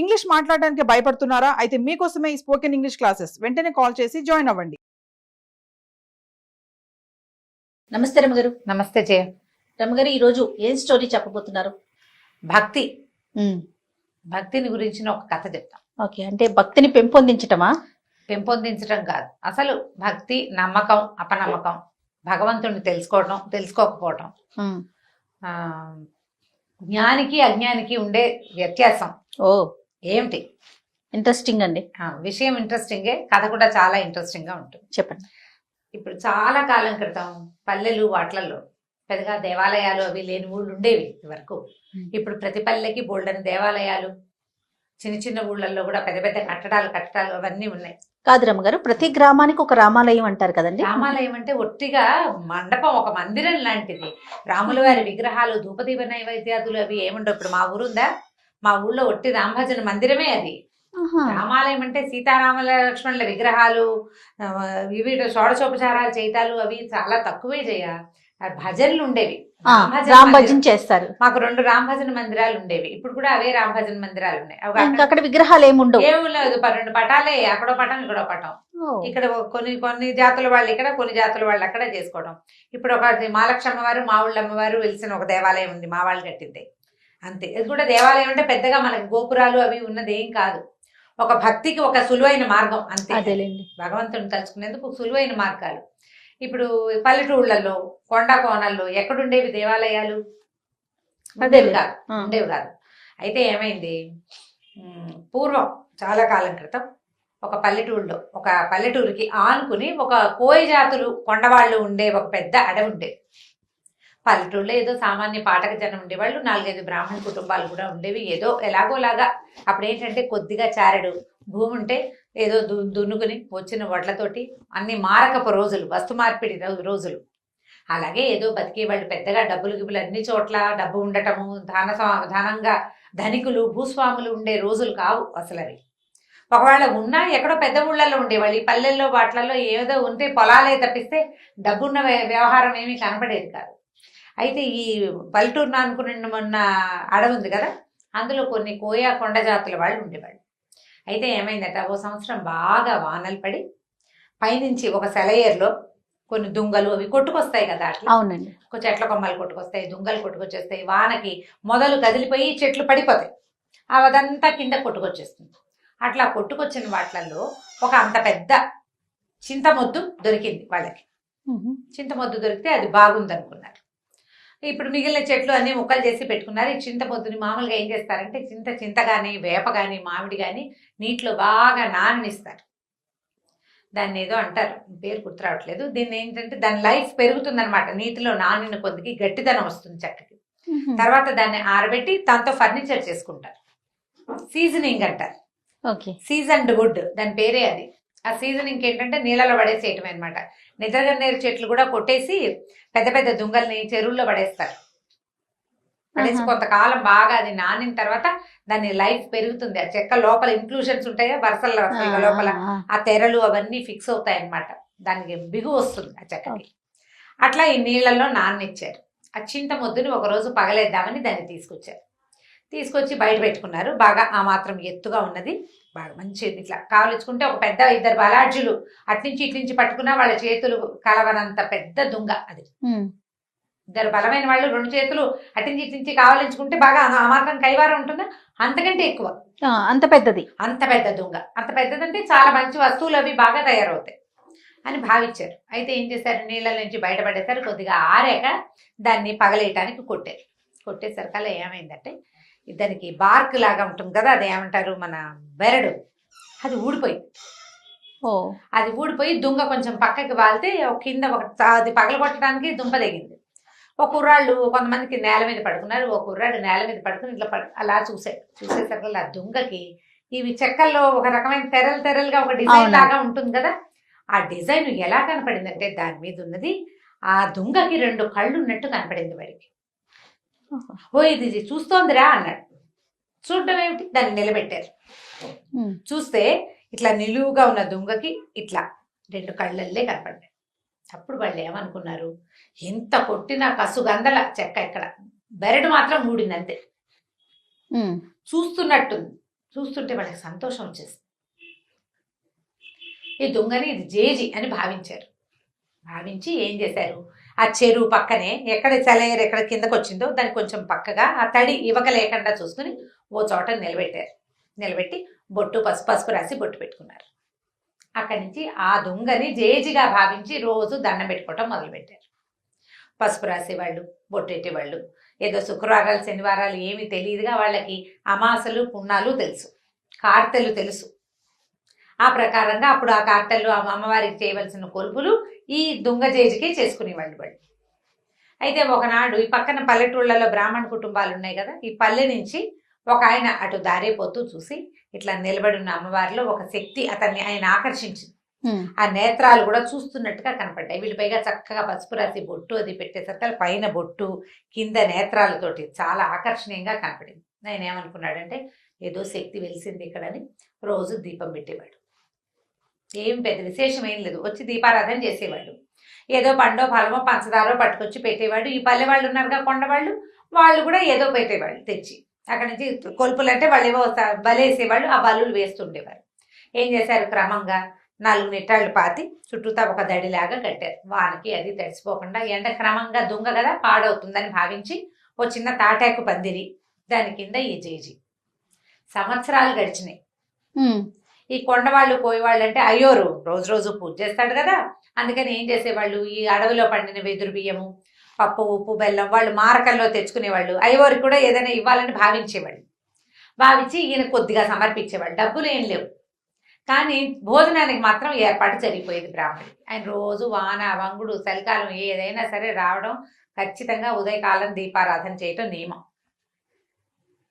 English మాట్లాడడానికి భయపడుతున్నారా? అయితే మీకోసమే ఈ స్పోకెన్ ఇంగ్లీష్ క్లాసెస్. వెంటనే కాల్ చేసి జాయిన్ అవ్వండి. నమస్తే రమగారు. నమస్తే జయ. రమగారు, ఈ రోజు ఏం స్టోరీ చెప్పబోతున్నారు? భక్తి. భక్తిని గురించిన ఒక కథ చెప్తాం. ఓకే, అంటే భక్తిని పెంపొందించటమా? పెంపొందించడం కాదు, అసలు భక్తి, నమ్మకం, అపనమ్మకం, భగవంతుడిని తెలుసుకోవడం, తెలుసుకోకపోవడం, జ్ఞానికి అజ్ఞానికి ఉండే వ్యత్యాసం ఓ ఏమిటి? ఇంట్రెస్టింగ్ అండి. విషయం ఇంట్రెస్టింగే, కథ కూడా చాలా ఇంట్రెస్టింగ్ గా ఉంటుంది. చెప్పండి. ఇప్పుడు చాలా కాలం క్రితం పల్లెలు వాట్లలో పెద్దగా దేవాలయాలు అవి లేని ఊళ్ళు ఉండేవి వరకు. ఇప్పుడు ప్రతి పల్లెకి బోల్డని దేవాలయాలు, చిన్న చిన్న ఊళ్ళల్లో కూడా పెద్ద పెద్ద కట్టడాలు అవన్నీ ఉన్నాయి. కాదు రమగారు, ప్రతి గ్రామానికి ఒక రామాలయం అంటారు కదండి. రామాలయం అంటే ఒట్టిగా మండపం, ఒక మందిరం లాంటిది. రాముల వారి విగ్రహాలు, ధూపదీప నైవేద్యాదులు అవి ఏముండవు. ఇప్పుడు మా ఊరుందా, మా ఊళ్ళో ఒట్టి రామభజన మందిరమే అది. రామాలయం అంటే సీతారాముల లక్ష్మణుల విగ్రహాలు, ఇవి షోడశోపచారాలు చేయటాలు అవి చాలా తక్కువే చేయ. భజనలు ఉండేవి, రామ్ భజన చేస్తారు. మాకు 2 రామభజన మందిరాలు ఉండేవి. ఇప్పుడు కూడా అవే రామభజన మందిరాలు ఉన్నాయి. అక్కడ విగ్రహాలు ఏముండవు, ఏమి లేదు. 2 పటాలే, అక్కడో పటం ఇక్కడో పటం. ఇక్కడ కొన్ని జాతుల వాళ్ళు ఇక్కడ, కొన్ని జాతుల వాళ్ళు అక్కడ చేసుకోవడం. ఇప్పుడు ఒక మహాలక్ష్మి అమ్మవారు, మా ఊళ్ళ అమ్మవారు వెలిసిన ఒక దేవాలయం ఉంది, మా వాళ్ళు కట్టింది అంతే. ఇది కూడా దేవాలయం అంటే పెద్దగా మనకి గోపురాలు అవి ఉన్నది ఏం కాదు. ఒక భక్తికి ఒక సులువైన మార్గం అంతే. భగవంతుని తలుచుకునేందుకు సులువైన మార్గాలు. ఇప్పుడు పల్లెటూళ్ళల్లో, కొండ కోనల్లో ఎక్కడుండేవి దేవాలయాలు? ఉండేవి కాదు. అయితే ఏమైంది, పూర్వం చాలా కాలం క్రితం ఒక పల్లెటూరుకి ఆనుకుని ఒక కోయ జాతులు కొండవాళ్ళు ఉండే ఒక పెద్ద అడవి ఉండేది. పల్లెటూళ్ళలో ఏదో సామాన్య పాఠక జనం ఉండేవాళ్ళు, 4-5 బ్రాహ్మణ కుటుంబాలు కూడా ఉండేవి. ఏదో ఎలాగోలాగా అప్పుడు ఏంటంటే కొద్దిగా చారెడు భూమి ఉంటే ఏదో దున్నుకుని వచ్చిన వడ్లతోటి అన్ని మారకపు రోజులు, వస్తు మార్పిడి రోజులు. అలాగే ఏదో బతికేవాళ్ళు. పెద్దగా గిబ్బులు అన్ని చోట్ల డబ్బు ఉండటము, ధనంగా ధనికులు భూస్వాములు ఉండే రోజులు కావు అసలు అవి. ఒకవేళ ఉన్నా ఎక్కడో పెద్ద ఊళ్ళల్లో ఉండేవాళ్ళు. ఈ పల్లెల్లో వాటిలలో ఏదో ఉంటే పొలాలే తప్పిస్తే డబ్బున్న వ్యవహారం ఏమీ కనపడేది కాదు. అయితే ఈ పల్లెటూరును అనుకుని మొన్న అడవి ఉంది కదా, అందులో కొన్ని కోయా కొండ జాతుల వాళ్ళు ఉండేవాళ్ళు. అయితే ఏమైందట, ఓ సంవత్సరం బాగా వానలు పడి పైనుంచి ఒక సెలయేరులో కొన్ని దుంగలు అవి కొట్టుకొస్తాయి కదా అట్లా. అవునండి. చెట్ల కొమ్మలు కొట్టుకొస్తాయి, దుంగలు కొట్టుకొచ్చేస్తాయి. వానకి మొదలు కదిలిపోయి చెట్లు పడిపోతాయి, అదంతా కింద కొట్టుకొచ్చేస్తుంది. అట్లా కొట్టుకొచ్చిన వాటిల్లో ఒక అంత పెద్ద చింతమొద్దు దొరికింది వాళ్ళకి. చింతమొద్దు దొరికితే అది బాగుంది అనుకున్నారు. ఇప్పుడు మిగిలిన చెట్లు అన్ని ముక్కలు చేసి పెట్టుకున్నారు. ఈ చింతమొద్దుని మామూలుగా ఏం చేస్తారంటే చింత కానీ, వేప కానీ, మామిడి కానీ నీటిలో బాగా నాననిస్తారు. దాన్ని ఏదో అంటారు, పేరు గుర్తు రావట్లేదు. దీన్ని ఏంటంటే దాని లైఫ్ పెరుగుతుందనమాట. నీటిలో నానిన కొద్దికి గట్టిదనం వస్తుంది చెక్కకి. తర్వాత దాన్ని ఆరబెట్టి దాంతో ఫర్నిచర్ చేసుకుంటారు. సీజనింగ్ అంటారు. సీజన్డ్ వుడ్ దాని పేరే అది. ఆ సీజనింగ్ ఏంటంటే నీళ్ళలో పడేసేయటం అనమాట. నిద్రగన్నేరు చెట్లు కూడా కొట్టేసి పెద్ద పెద్ద దుంగల్ని చెరువుల్లో పడేస్తారు. పడేసి కొంతకాలం బాగా అది నానిన తర్వాత దాని లైఫ్ పెరుగుతుంది. ఆ చెక్క లోపల ఇంక్లూషన్స్ ఉంటాయా, వరుసల లోపల ఆ తెరలు అవన్నీ ఫిక్స్ అవుతాయి అనమాట. దానికి బిగు వస్తుంది ఆ చెక్కకి. అట్లా ఈ నీళ్లలో నాననిచ్చారు. ఆ చింతమొద్దుని ఒకరోజు పగలేద్దామని దాన్ని తీసుకొచ్చి బయట పెట్టుకున్నారు. బాగా ఆ మాత్రం ఎత్తుగా ఉన్నది, బాగా మంచిది. ఇట్లా కావలించుకుంటే ఒక పెద్ద 2 బలాడ్జులు అట్నుంచి ఇట్నుంచి పట్టుకున్నా వాళ్ళ చేతులు కలవనంత పెద్ద దుంగ అది. 2 బలమైన వాళ్ళు 2 చేతులు అట్నుంచి ఇట్నుంచి కావలించుకుంటే బాగా ఆ మాత్రం కైవారం ఉంటుందా, అంతకంటే ఎక్కువ. అంత పెద్దది, అంత పెద్ద దుంగ. అంత పెద్దదంటే చాలా మంచి వస్తువులు అవి బాగా తయారవుతాయి అని భావించారు. అయితే ఏం చేశారు, నీళ్ళ నుంచి బయటపడేసారు. కొద్దిగా ఆరాక దాన్ని పగలేయటానికి కొట్టేసరికల్లా ఏమైందంటే దానికి బార్క్ లాగా ఉంటుంది కదా, అది ఏమంటారు మన బెరడు, అది ఊడిపోయింది. అది ఊడిపోయి దుంగ కొంచెం పక్కకి వాళ్తే కింద అది పగలగొట్టడానికి దుంప తెగింది. ఒక కుర్రాళ్ళు కొంతమందికి నేల మీద పడుకున్నారు. ఒక కుర్రాడు నేల మీద పడుకుని ఇట్లా అలా చూసేసరికి ఆ దుంగకి ఇవి చెక్కల్లో ఒక రకమైన తెరలుగా ఒక డిజైన్ లాగా ఉంటుంది కదా, ఆ డిజైన్ ఎలా కనపడిందంటే దాని మీద ఉన్నది ఆ దుంగకి 2 కళ్ళు ఉన్నట్టు కనపడింది వాడికి. ఓ ఇది చూస్తోందిరా అన్నాడు. చూడటం ఏమిటి, దాన్ని నిలబెట్టారు. చూస్తే ఇట్లా నిలువుగా ఉన్న దుంగకి ఇట్లా 2 కళ్ళల్లే కనపడ్డాయి. అప్పుడు వాళ్ళు ఏమనుకున్నారు, ఎంత కొట్టినా కసుగందల చెక్క, ఇక్కడ బెరడు మాత్రం ఊడిందంతే. చూస్తుంటే వాళ్ళకి సంతోషం వచ్చేసింది. ఈ దొంగని ఇది జేజి అని భావించారు. భావించి ఏం చేశారు, ఆ చెరువు పక్కనే ఎక్కడ సెలయేరు ఎక్కడ కిందకు వచ్చిందో దానికి కొంచెం పక్కగా ఆ తడి ఇవక లేకుండా చూసుకుని ఓ చోట నిలబెట్టారు. నిలబెట్టి బొట్టు పసుపు రాసి బొట్టు పెట్టుకున్నారు. అక్కడి నుంచి ఆ దొంగని జేజిగా భావించి రోజు దండం పెట్టుకోవటం మొదలుపెట్టారు. పసుపు రాసేవాళ్ళు, బొట్టెట్టేవాళ్ళు. ఏదో శుక్రవారాలు శనివారాలు ఏమీ తెలియదుగా వాళ్ళకి. అమాసలు పున్నాలు తెలుసు, కార్తెలు తెలుసు. ఆ ప్రకారంగా అప్పుడు ఆ కార్తెలు అమ్మవారికి చేయవలసిన కొలుపులు ఈ దొంగ జేజికే చేసుకునేవాళ్ళు వాళ్ళు. అయితే ఒకనాడు ఈ పక్కన పల్లెటూళ్ళలో బ్రాహ్మణ కుటుంబాలు ఉన్నాయి కదా, ఈ పల్లె నుంచి ఒక ఆయన అటు దారిపోతూ చూసి ఇట్లా నిలబడి ఉన్న అమ్మవారిలో ఒక శక్తి అతన్ని ఆయన ఆకర్షించింది. ఆ నేత్రాలు కూడా చూస్తున్నట్టుగా కనపడ్డాయి. వీళ్ళు పైగా చక్కగా పసుపు రాసి బొట్టు అది పెట్టేసరికి పైన బొట్టు కింద నేత్రాలతోటి చాలా ఆకర్షణీయంగా కనపడింది. ఆయన ఏమనుకున్నాడంటే ఏదో శక్తి వెలిసింది ఇక్కడని రోజు దీపం పెట్టేవాడు. ఏం పెద్ద విశేషమేం లేదు, వచ్చి దీపారాధన చేసేవాడు. ఏదో పండో ఫలమో పంచదారో పట్టుకొచ్చి పెట్టేవాడు. ఈ పల్లె వాళ్ళు ఉన్నారుగా కొండవాళ్ళు, వాళ్ళు కూడా ఏదో పెట్టేవాళ్ళు తెచ్చి. అక్కడి నుంచి కొలుపులు అంటే వాళ్ళు ఏవో బలేసేవాళ్ళు, ఆ బలులు వేస్తుండేవారు. ఏం చేశారు, క్రమంగా 4 నిట్టాళ్ళు పాతి చుట్టూతా ఒక దడిలాగా కట్టారు. వానకి అది తడిసిపోకుండా. ఎండ క్రమంగా దొంగ కదా పాడవుతుందని భావించి ఓ చిన్న తాటాకు పందిరి, దాని కింద ఈ జేజి. సంవత్సరాలు గడిచినాయి. ఈ కొండవాళ్ళు పోయేవాళ్ళు అంటే అయ్యోరు రోజు రోజు పూజ చేస్తాడు కదా, అందుకని ఏం చేసేవాళ్ళు, ఈ అడవిలో పండిన వెదురు బియ్యము, పప్పు, ఉప్పు, బెల్లం వాళ్ళు మారకల్లో తెచ్చుకునేవాళ్ళు. అయ్యవారికి కూడా ఏదైనా ఇవ్వాలని భావించేవాళ్ళు. భావించి ఈయన కొద్దిగా సమర్పించేవాళ్ళు. డబ్బులు ఏం లేవు, కానీ భోజనానికి మాత్రం ఏర్పాటు జరిగిపోయేది బ్రాహ్మణుడికి. ఆయన రోజు వాన వంగుడు చలికాలం ఏదైనా సరే రావడం, ఖచ్చితంగా ఉదయకాలం దీపారాధన చేయటం నియమం.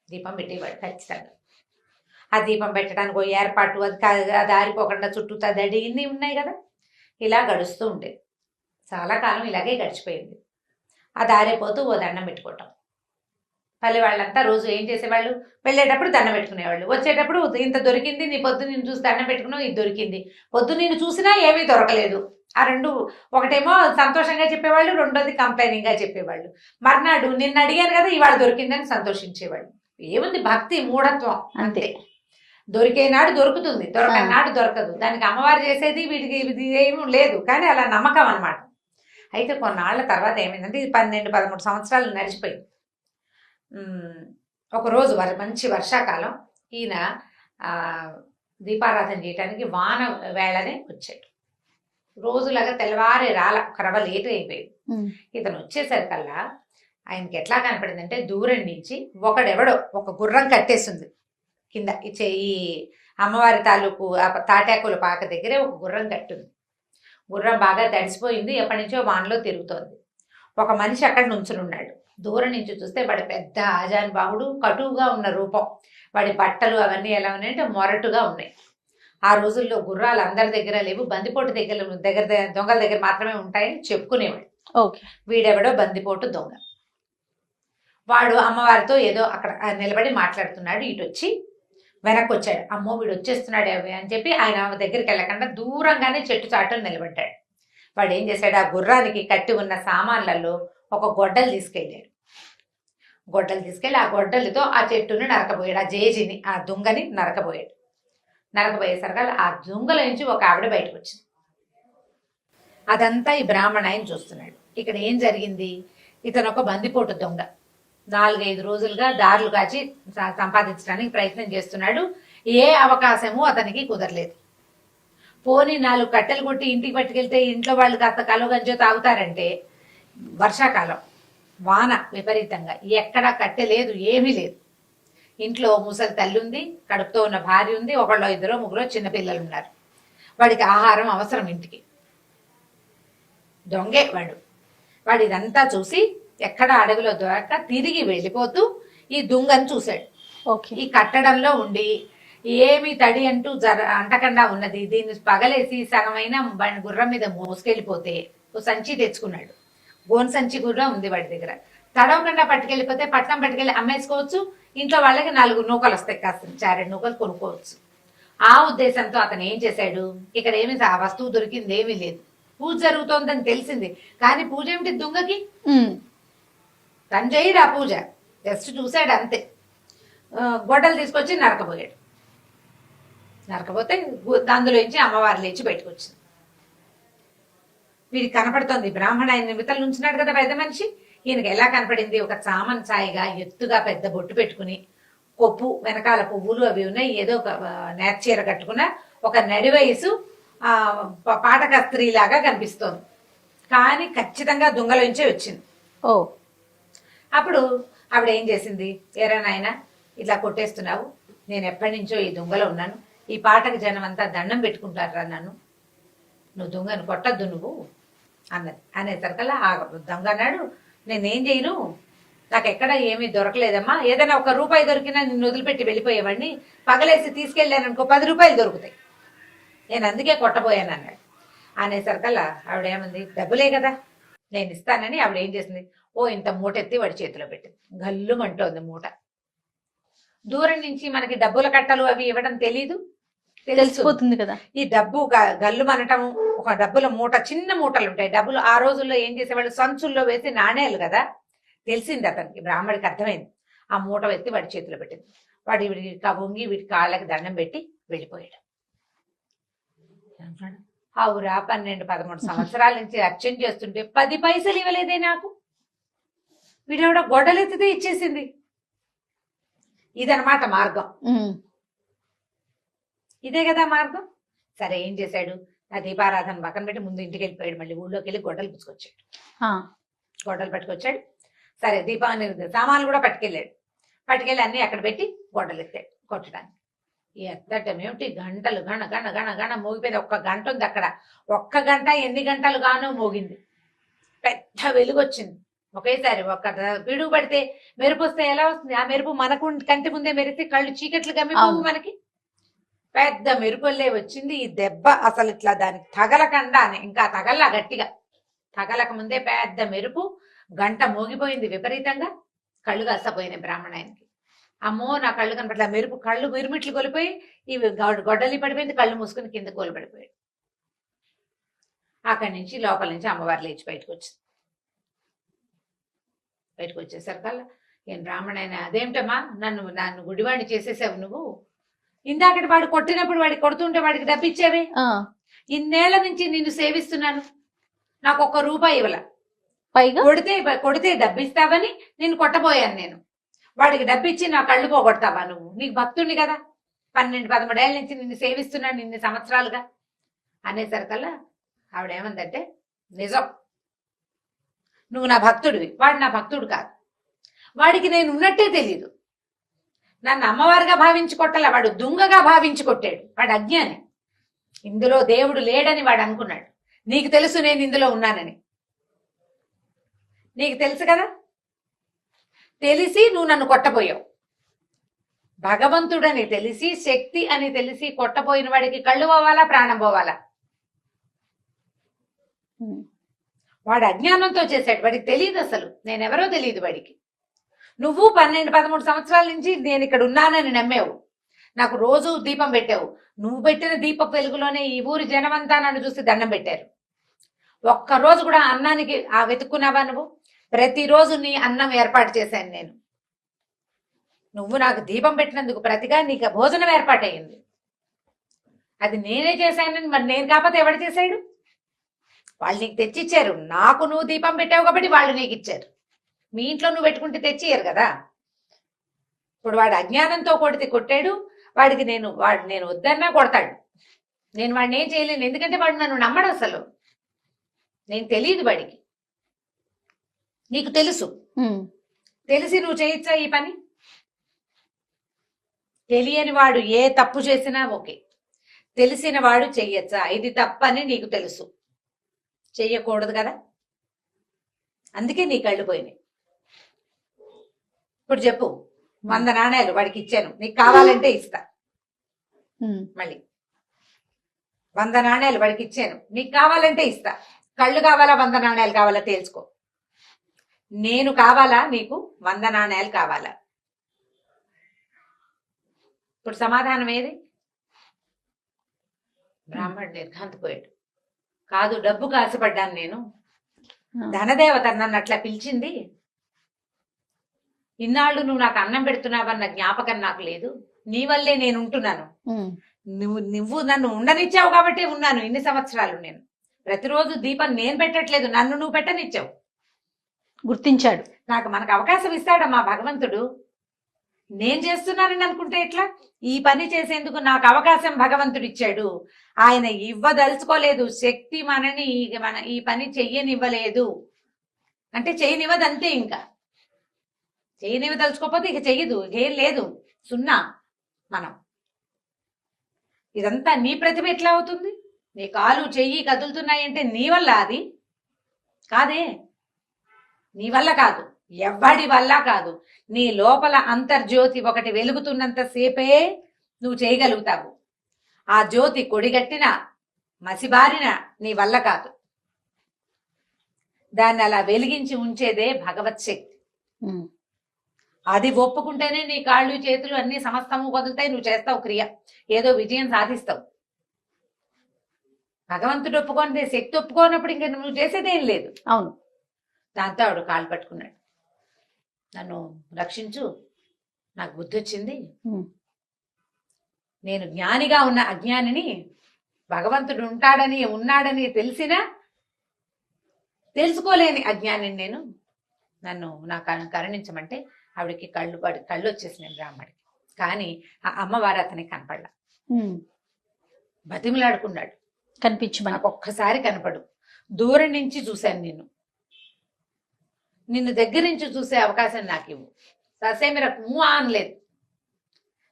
దీపం పెట్టేవాడు ఖచ్చితంగా. ఆ దీపం పెట్టడానికి ఓ ఏర్పాటు, అది దారిపోకుండా చుట్టూతా దడి ఇన్ని ఉన్నాయి కదా. ఇలా గడుస్తూ ఉండేది. చాలా కాలం ఇలాగే గడిచిపోయింది. ఆ దారిపోతూ ఓ దండం పెట్టుకోవటం. పల్లె వాళ్ళంతా రోజు ఏం చేసేవాళ్ళు, వెళ్ళేటప్పుడు దండం పెట్టుకునేవాళ్ళు, వచ్చేటప్పుడు ఇంత దొరికింది, నీ పొద్దు నేను చూసి దండం పెట్టుకున్నావు, ఇది దొరికింది. పొద్దు నేను చూసినా ఏమీ దొరకలేదు. ఆ రెండు, ఒకటేమో సంతోషంగా చెప్పేవాళ్ళు, రెండోది కంప్లైనింగ్గా చెప్పేవాళ్ళు. మర్నాడు నిన్ను అడిగాను కదా ఇవాళ దొరికిందని సంతోషించేవాళ్ళు. ఏముంది, భక్తి మూఢత్వం అంతే. దొరికే నాడు దొరుకుతుంది, దొరకని నాడు దొరకదు. దానికి అమ్మవారు చేసేది వీటికి ఇది ఏమీ లేదు, కానీ అలా నమ్మకం అనమాట. అయితే కొన్నాళ్ల తర్వాత ఏమైందంటే ఇది 12-13 సంవత్సరాలు నడిచిపోయింది. ఒకరోజు మంచి వర్షాకాలం, ఈయన దీపారాధన చేయడానికి వాన వేళనే వచ్చాడు. రోజులాగా తెల్లవారే కరవ లేటు అయిపోయింది. ఇతను వచ్చేసరికల్లా ఆయనకి ఎట్లా కనపడిందంటే దూరం నుంచి ఒకడెవడో ఒక గుర్రం కట్టేసింది కింద. ఈ అమ్మవారి తాలూకు తాటాకుల పాక దగ్గరే ఒక గుర్రం కట్టుంది. గుర్రం బాగా తడిసిపోయింది, ఎప్పటి నుంచో వానలో తిరుగుతోంది. ఒక మనిషి అక్కడ నుంచుని ఉన్నాడు. దూరం నుంచి చూస్తే వాడి పెద్ద ఆజానుబాహుడు, కటువుగా ఉన్న రూపం. వాడి బట్టలు అవన్నీ ఎలా ఉన్నాయంటే మొరటుగా ఉన్నాయి. ఆ రోజుల్లో గుర్రాలు అందరి దగ్గర లేవు, బందిపోటు దొంగల దగ్గర మాత్రమే ఉంటాయని చెప్పుకునేవాడు. వీడెవడో బందిపోటు దొంగ. వాడు అమ్మవారితో ఏదో అక్కడ నిలబడి మాట్లాడుతున్నాడు. ఇటు వచ్చి వెనక్కి వచ్చాడు. అమ్మో వీడు వచ్చేస్తున్నాడు అని చెప్పి ఆయన దగ్గరికి వెళ్ళకుండా దూరంగానే చెట్టు చాటును నిలబడ్డాడు. వాడు ఏం చేశాడు, ఆ గుర్రానికి కట్టి ఉన్న సామాన్లలో ఒక గొడ్డలు తీసుకెళ్ళాడు. గొడ్డలు తీసుకెళ్ళి ఆ గొడ్డలతో ఆ చెట్టుని నరకబోయాడు. ఆ జేజిని, ఆ దొంగని నరకబోయాడు. నరకబోయేసరికి ఆ దొంగల నుంచి ఒక ఆవిడ బయటకు వచ్చింది. అదంతా ఈ బ్రాహ్మణ ఆయన చూస్తున్నాడు. ఇక్కడ ఏం జరిగింది, ఇతను ఒక బందిపోటు దొంగ. 4-5 రోజులుగా దారులు కాచి సంపాదించడానికి ప్రయత్నం చేస్తున్నాడు. ఏ అవకాశము అతనికి కుదరలేదు. పోనీ 4 కట్టెలు కొట్టి ఇంటికి పట్టుకెళ్తే ఇంట్లో వాళ్ళు కాస్త కలుగంజో తాగుతారంటే, వర్షాకాలం వాన విపరీతంగా, ఎక్కడా కట్టె లేదు, ఏమీ లేదు. ఇంట్లో ముసలి తల్లి ఉంది, కడుపుతో ఉన్న భార్య ఉంది, 1-2-3 చిన్నపిల్లలు ఉన్నారు. వాడికి ఆహారం అవసరం ఇంటికి. దొంగే వాడు ఇదంతా చూసి ఎక్కడ అడవిలో దొరక్క తిరిగి వెళ్ళిపోతూ ఈ దుంగను చూశాడు. ఈ కట్టడంలో ఉండి ఏమి తడి అంటూ అంటకుండా ఉన్నది. దీన్ని పగలేసి సగమైన గుర్రం మీద మోసుకెళ్ళిపోతే ఓ సంచి తెచ్చుకున్నాడు. గోన్ సంచి కూడా ఉంది వాడి దగ్గర. తడవకుండా పట్టుకెళ్ళిపోతే పట్నం పట్టుకెళ్ళి అమ్మేసుకోవచ్చు, ఇంట్లో వాళ్ళకి 4 నూకలు వస్తాయి, కాస్త 2 నూకలు కొనుక్కోవచ్చు. ఆ ఉద్దేశంతో అతను ఏం చేశాడు, ఇక్కడ ఏమి ఆ వస్తువు దొరికింది ఏమీ లేదు, పూజ జరుగుతోందని తెలిసింది, కానీ పూజ ఏమిటి దుంగకి, తను చేయడు ఆ పూజ, జస్ట్ చూశాడు అంతే. గొడ్డలు తీసుకొచ్చి నరకబోయాడు. నరకపోతే అందులో నుంచి అమ్మవారు లేచి బయటకు వచ్చింది. వీడికి కనపడుతోంది బ్రాహ్మణ ఆయన నిమిత్తలు ఉంచినాడు కదా పెద్ద మనిషి. ఈయనకి ఎలా కనపడింది? ఒక చామన్ ఛాయిగా ఎత్తుగా పెద్ద బొట్టు పెట్టుకుని, కొప్పు వెనకాల పువ్వులు అవి ఉన్నాయి, ఏదో ఒక నేత చీర కట్టుకున్న ఒక నడి వయసు పాటక స్త్రీలాగా కనిపిస్తోంది. కానీ ఖచ్చితంగా దొంగలోంచే వచ్చింది. ఓ అప్పుడు ఆవిడ ఏం చేసింది, ఏరా నాయన ఇట్లా కొట్టేస్తున్నావు, నేను ఎప్పటి నుంచో ఈ దొంగలో ఉన్నాను, ఈ పాటకు జనం అంతా దండం పెట్టుకుంటారా నన్ను, నువ్వు దొంగను కొట్టద్దు నువ్వు అన్నది. అనేసరికల్లా ఆ దొంగ అన్నాడు, నేనేం చేయను, నాకు ఎక్కడ ఏమీ దొరకలేదమ్మా, ఏదైనా ₹1 దొరికినా నిన్ను వదిలిపెట్టి వెళ్ళిపోయేవాడిని, పగలేసి తీసుకెళ్ళాను అనుకో ₹10 దొరుకుతాయి, నేను అందుకే కొట్టబోయాను అన్నాడు. అనేసరికల్లా ఆవిడ ఏమంది, డబ్బులే కదా నేను ఇస్తానని ఆవిడ ఏం చేసింది, ఇంత మూట ఎత్తి వాడి చేతిలో పెట్టింది. గల్లుమంటోంది మూట. దూరం నుంచి మనకి డబ్బుల కట్టలు అవి ఇవ్వడం తెలీదు, తెలిసిపోతుంది కదా. ఈ డబ్బు గల్లు మనటం, ఒక డబ్బుల మూట, చిన్న మూటలు ఉంటాయి డబ్బులు. ఆ రోజుల్లో ఏం చేసేవాళ్ళు, సంచుల్లో వేసి నాణేలు కదా. తెలిసింది అతనికి, బ్రాహ్మడికి అర్థమైంది. ఆ మూట ఎత్తి వాడి చేతిలో పెట్టింది. వాడి వీడికి వంగి వీడి కాళ్ళకి దండం పెట్టి వెళ్ళిపోయాడు. అవురా 12-13 సంవత్సరాల నుంచి అర్చన చేస్తుంటే 10 పైసలు ఇవ్వలేదే నాకు, వీడెవడ గొడ్డలెత్తితే ఇచ్చేసింది. ఇదనమాట మార్గం. ఇదే కదా మార్గం. సరే ఏం చేశాడు, ఆ దీపారాధన పక్కన పెట్టి ముందు ఇంటికి వెళ్ళిపోయాడు. మళ్ళీ ఊళ్ళోకి వెళ్ళి గొడ్డలు పుచ్చుకొచ్చాడు. గొడ్డలు పట్టుకొచ్చాడు. సరే దీపాన్ని సామాన్లు కూడా పట్టుకెళ్ళి అన్ని అక్కడ పెట్టి గొడ్డలు ఎత్తాడు కొట్టడానికి. ఎత్తటం ఏమిటి, గంటలు గణ గణ గణ గణ మోగిపోయింది. 1 గంట ఉంది అక్కడ. 1 గంట ఎన్ని గంటలు గానో మోగింది. పెద్ద వెలుగు వచ్చింది ఒకేసారి. ఒక పిడుగు పడితే మెరుపు వస్తే ఎలా వస్తుంది, ఆ మెరుపు మనకు కంటి ముందే మెరిస్తే కళ్ళు చీకట్లు గమ్మిపోవు మనకి. పెద్ద మెరుపుల్లే వచ్చింది. ఈ దెబ్బ అసలు ఇట్లా దానికి తగలకండానే, ఇంకా తగల్లా గట్టిగా తగలక ముందే పెద్ద మెరుపు, గంట మోగిపోయింది విపరీతంగా. కళ్ళు కాస్తపోయినాయి బ్రాహ్మణాయనకి. అమ్మో నా కళ్ళు కనపట్ల, మెరుపు కళ్ళు మిరుమిట్లు కొలిపోయి ఇవి గొడ్డలి పడిపోయింది. కళ్ళు మూసుకుని కింద కోలిపడిపోయాడు. అక్కడి నుంచి లోపల నుంచి అమ్మవారు లేచి బయటకు వచ్చింది. బయటకు వచ్చేసరికల్లా, ఏం బ్రాహ్మణాయన అదేమిటమ్మా, నన్ను గుడివాడిని చేసేసావు నువ్వు, ఇందాకటి వాడు కొట్టినప్పుడు వాడికి కొడుతుంటే వాడికి డబ్బిచ్చావే, ఇన్నేళ్ల నుంచి నిన్ను సేవిస్తున్నాను, నాకు ₹1 ఇవ్వల, పైగా కొడితే డబ్బిస్తావని నిన్ను కొట్టబోయాను నేను, వాడికి డబ్బిచ్చి నా కళ్ళు పోగొడతావా నువ్వు, నీకు భక్తుడిని కదా, 12-13 ఏళ్ళ నుంచి నిన్ను సేవిస్తున్నాను ఇన్ని సంవత్సరాలుగా అనేసరికల్లా ఆవిడ ఏమందంటే, నిజం నువ్వు నా భక్తుడివి, వాడు నా భక్తుడు కాదు, వాడికి నేను ఉన్నట్టే తెలీదు, నన్ను అమ్మవారిగా భావించి కొట్టలే, వాడు దుంగగా భావించి కొట్టాడు, వాడు అజ్ఞాని, ఇందులో దేవుడు లేడని వాడు అనుకున్నాడు. నీకు తెలుసు నేను ఇందులో ఉన్నానని, నీకు తెలుసు కదా, తెలిసి నువ్వు నన్ను కొట్టబోయావు. భగవంతుడని తెలిసి, శక్తి అని తెలిసి కొట్టబోయిన వాడికి కళ్ళు పోవాలా, ప్రాణం పోవాలా? వాడు అజ్ఞానంతో చేశాడు, వాడికి తెలియదు, అసలు నేనెవరో తెలియదు వాడికి. నువ్వు 12-13 సంవత్సరాల నుంచి నేను ఇక్కడ ఉన్నానని నమ్మావు, నాకు రోజు దీపం పెట్టావు, నువ్వు పెట్టిన దీప వెలుగులోనే ఈ ఊరి జనమంతా నన్ను చూసి దండం పెట్టారు. ఒక్కరోజు కూడా అన్నానికి వెతుక్కున్నావా నువ్వు? ప్రతిరోజు నీ అన్నం ఏర్పాటు చేశాను నేను, నువ్వు నాకు దీపం పెట్టినందుకు ప్రతిగా నీకు భోజనం ఏర్పాటయ్యింది, అది నేనే చేశానని మరి నేను కాకపోతే ఎవడు చేశాడు? వాళ్ళు నీకు తెచ్చిచ్చారు, నాకు నువ్వు దీపం పెట్టావు కాబట్టి వాళ్ళు నీకు ఇచ్చారు. మీ ఇంట్లో నువ్వు పెట్టుకుంటే తెచ్చియ్యరు కదా. ఇప్పుడు వాడు అజ్ఞానంతో కొట్టాడు, వాడికి నేను వద్దన్నా కొడతాడు, నేను వాడిని ఏం చేయలేను, ఎందుకంటే వాడు నన్ను నమ్మడు, అసలు నేను తెలియదు వాడికి. నీకు తెలుసు, తెలిసి నువ్వు చేయొచ్చా ఈ పని? తెలియని వాడు ఏ తప్పు చేసినా ఓకే, తెలిసిన వాడు చెయ్యొచ్చా? ఇది తప్పని నీకు తెలుసు, చెయ్యకూడదు కదా, అందుకే నీ కళ్ళు పోయినాయి. ఇప్పుడు చెప్పు, 100 నాణేలు వాడికి ఇచ్చాను, నీకు కావాలంటే ఇస్తా. మళ్ళీ 100 నాణేలు వాడికి ఇచ్చాను, నీకు కావాలంటే ఇస్తా. కళ్ళు కావాలా 100 నాణేలు కావాలా తేల్చుకో. నేను కావాలా నీకు, 100 నాణేలు కావాలా? ఇప్పుడు సమాధానం ఏది? బ్రాహ్మణుడు నిర్ఘాంతపోయాడు. కాదు, డబ్బుకు ఆశపడ్డాను నేను, ధనదేవత నన్ను అట్లా పిలిచింది, ఇన్నాళ్ళు నువ్వు నాకు అన్నం పెడుతున్నావన్న జ్ఞాపకం నాకు లేదు, నీ వల్లే నేను ఉంటున్నాను, నువ్వు నన్ను ఉండనిచ్చావు కాబట్టి ఉన్నాను ఇన్ని సంవత్సరాలు. నేను ప్రతిరోజు దీపం నేను పెట్టట్లేదు, నన్ను నువ్వు పెట్టనిచ్చావు. గుర్తించాడు. మనకు అవకాశం ఇస్తాడమ్మా భగవంతుడు. నేను చేస్తున్నానని అనుకుంటే ఎట్లా? ఈ పని చేసేందుకు నాకు అవకాశం భగవంతుడు ఇచ్చాడు. ఆయన ఇవ్వదలుచుకోలేదు, శక్తి మనని ఈ పని చెయ్యనివ్వలేదు అంటే చెయ్యనివ్వదు అంతే. ఇంకా చెయ్యనివ్వదలుచుకోకపోతే ఇక చెయ్యదు, ఏం లేదు, సున్నా. మనం ఇదంతా నీ ప్రతిభ ఎట్లా అవుతుంది? నీ కాలు చెయ్యి కదులుతున్నాయంటే నీ వల్ల? అది కాదే, నీ వల్ల కాదు, ఎవ్వడి వల్ల కాదు. నీ లోపల అంతర్జ్యోతి ఒకటి వెలుగుతున్నంత సేపే నువ్వు చేయగలుగుతావు. ఆ జ్యోతి కొడిగట్టిన మసిబారిన నీ వల్ల కాదు. దాన్ని అలా వెలిగించి ఉంచేదే భగవత్ శక్తి. అది ఒప్పుకుంటేనే నీ కాళ్ళు చేతులు అన్ని సమస్తము వదులుతాయి, నువ్వు చేస్తావు క్రియ, ఏదో విజయం సాధిస్తావు. భగవంతుడు ఒప్పుకోనిదే, శక్తి ఒప్పుకోనప్పుడు ఇంకా నువ్వు చేసేదేం లేదు. అవును. దాంతో ఆవిడ కాళ్ళు పట్టుకున్నాడు, నన్ను రక్షించు, నాకు బుద్ధి వచ్చింది, నేను జ్ఞానిగా ఉన్న అజ్ఞానిని భగవంతుడు ఉన్నాడని తెలిసినా తెలుసుకోలేని అజ్ఞానిని నేను, నన్ను నాకు కరుణించమంటే ఆవిడకి కళ్ళు వచ్చేసినాయి బ్రాహ్మడికి. కానీ ఆ అమ్మవారు అతనికి కనపడలా. బతిమలాడుకున్నాడు, కనిపించమని. నాకు ఒక్కసారి కనపడు, దూరం నుంచి చూశాను నిన్ను దగ్గర నుంచి చూసే అవకాశం నాకు ఇవ్వు. ససేమిరకు అనలేదు.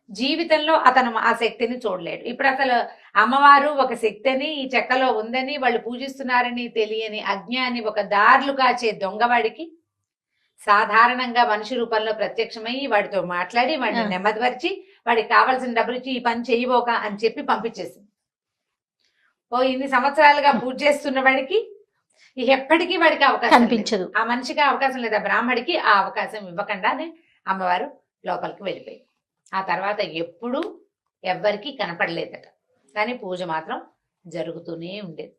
జీవితంలో అతను ఆ శక్తిని చూడలేడు. ఇప్పుడు అసలు అమ్మవారు ఒక శక్తిని ఈ చెక్కలో ఉందని వాళ్ళు పూజిస్తున్నారని తెలియని అజ్ఞాని, ఒక దారులు కాచే దొంగవాడికి సాధారణంగా మనిషి రూపంలో ప్రత్యక్షమయ్యి వాడితో మాట్లాడి వాడిని నెమ్మదిపరిచి వాడికి కావాల్సిన డబ్బులు ఇచ్చి ఈ పని చేయబోక అని చెప్పి పంపించేసింది. ఇన్ని సంవత్సరాలుగా పూజ చేస్తున్న వాడికి ఎప్పటికీ వాడికి అవకాశం కనిపించదు. ఆ మనిషికి అవకాశం లేదా, బ్రాహ్మడికి ఆ అవకాశం ఇవ్వకుండానే అమ్మవారు లోపలికి వెళ్ళిపోయింది. ఆ తర్వాత ఎప్పుడూ ఎవ్వరికి కనపడలేదట. కానీ పూజ మాత్రం జరుగుతూనే ఉండేది,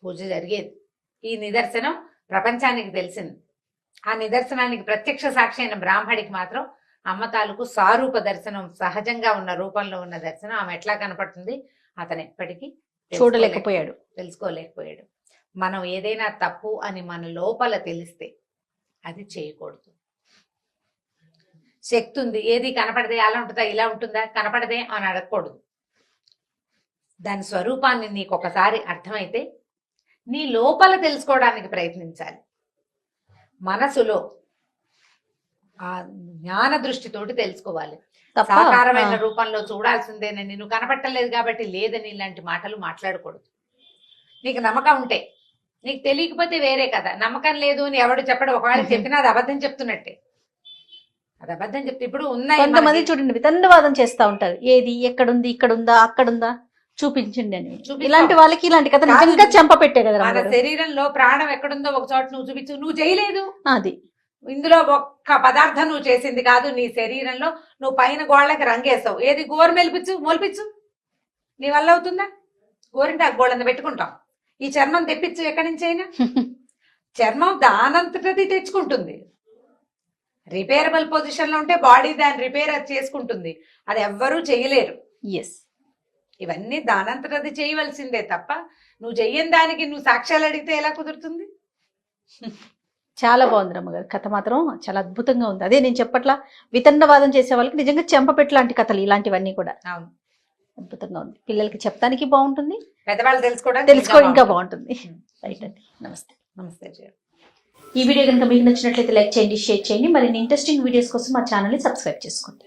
పూజ జరిగేది. ఈ నిదర్శనం ప్రపంచానికి తెలిసింది. ఆ నిదర్శనానికి ప్రత్యక్ష సాక్షి అయిన బ్రాహ్మడికి మాత్రం అమ్మ తాలూకు సారూప దర్శనం, సహజంగా ఉన్న రూపంలో ఉన్న దర్శనం ఆమె ఎట్లా కనపడుతుంది అతను ఎప్పటికీ చూడలేకపోయాడు, తెలుసుకోలేకపోయాడు. మనం ఏదైనా తప్పు అని మన లోపల తెలిస్తే అది చేయకూడదు. శక్తి ఉంది, ఏది కనపడదే అలా ఉంటుందా ఇలా ఉంటుందా కనపడదే అని అడగకూడదు. దాని స్వరూపాన్ని నీకు ఒకసారి అర్థమైతే నీ లోపల తెలుసుకోవడానికి ప్రయత్నించాలి. మనసులో ఆ జ్ఞాన దృష్టితోటి తెలుసుకోవాలి. సాకారమైన రూపంలో చూడాల్సిందేనని, నువ్వు కనపట్టలేదు కాబట్టి లేదని ఇలాంటి మాటలు మాట్లాడకూడదు. నీకు నమ్మకం ఉంటే, నీకు తెలియకపోతే వేరే కదా. నమ్మకం లేదు అని ఎవడు చెప్పడు, ఒకవేళ చెప్పినా అది అబద్ధం చెప్తున్నట్టే. అది అబద్ధం చెప్తే ఇప్పుడు ఉన్నాయి కొంతమంది చూడండి వితండవాదం చేస్తా ఉంటారు. ఏది ఎక్కడుంది, ఇక్కడుందా, అక్కడుందా, చూపించండి అని. ఇలాంటి వాళ్ళకి ఇలాంటి కథ నిజంగా చెంప పెట్టే కదా. మన శరీరంలో ప్రాణం ఎక్కడుందో ఒక చోట నువ్వు చూపించు, నువ్వు చేయలేదు. అది ఇందులో ఒక్క పదార్థం నువ్వు చేసింది కాదు. నీ శరీరంలో నువ్వు పైన గోళ్ళకి రంగేసావు, ఏది గోరు మొలిపించు, నీ వల్ల అవుతుందా? గోరింటాకు గోళ్ళని పెట్టుకుంటాం, ఈ చర్మం తెప్పించు ఎక్కడి నుంచి అయినా. చర్మం దానంతటది తెచ్చుకుంటుంది. రిపేరబుల్ పొజిషన్ లో ఉంటే బాడీ దాన్ని రిపేర్ చేసుకుంటుంది. అది ఎవ్వరూ చేయలేరు. ఇవన్నీ దానంతటది చేయవలసిందే తప్ప నువ్వు చెయ్యని దానికి నువ్వు సాక్ష్యాలు అడిగితే ఎలా కుదురుతుంది? చాలా బాగుంది రమ్మగారు, కథ మాత్రం చాలా అద్భుతంగా ఉంది. అదే నేను చెప్పట్లా, వితండవాదం చేసే వాళ్ళకి నిజంగా చెంపపెట్టు లాంటి కథలు ఇలాంటివన్నీ కూడా అద్భుతంగా ఉంది. పిల్లలకి చెప్తానికి బాగుంటుంది, పెద్దవాళ్ళు తెలుసుకోవడం ఇంకా బాగుంటుంది. రైట్ అండి, నమస్తే. నమస్తే. ఈ వీడియో కనుక మీకు నచ్చినట్లయితే లైక్ చేయండి, షేర్ చేయండి. మరిన్ని ఇంట్రెస్టింగ్ వీడియోస్ కోసం మా ఛానల్ని సబ్స్క్రైబ్ చేసుకోండి.